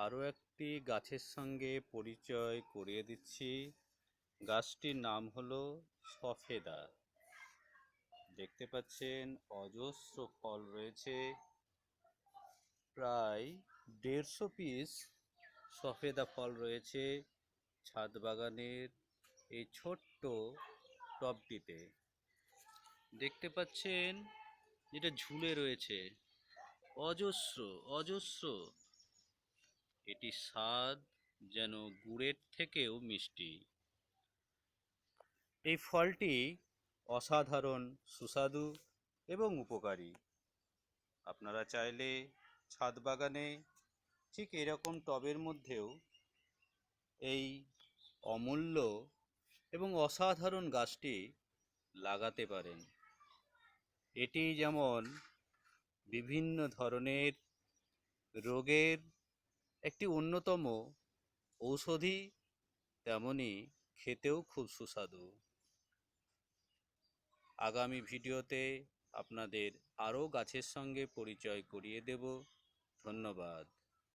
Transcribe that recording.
আরও একটি গাছের সঙ্গে পরিচয় করিয়ে দিচ্ছি। গাছটির নাম হলো সফেদা। দেখতে পাচ্ছেন অজস্র ফল রয়েছে, প্রায় 150 পিস সফেদা ফল রয়েছে ছাদ বাগানের এই ছোট্ট টবটিতে। দেখতে পাচ্ছেন যেটা ঝুলে রয়েছে অজস্র অজস্র। এটি স্বাদ যেন গুড়ের থেকেও মিষ্টি। এই ফলটি অসাধারণ সুস্বাদু এবং উপকারী। আপনারা চাইলে ছাদ বাগানে ঠিক এরকম টবের মধ্যেও এই অমূল্য এবং অসাধারণ গাছটি লাগাতে পারেন। এটি যেমন বিভিন্ন ধরনের রোগের একটি অন্যতম ঔষধি, তেমনি খেতেও খুব সুস্বাদু। আগামী ভিডিওতে আপনাদের আরও গাছের সঙ্গে পরিচয় করিয়ে দেব। ধন্যবাদ।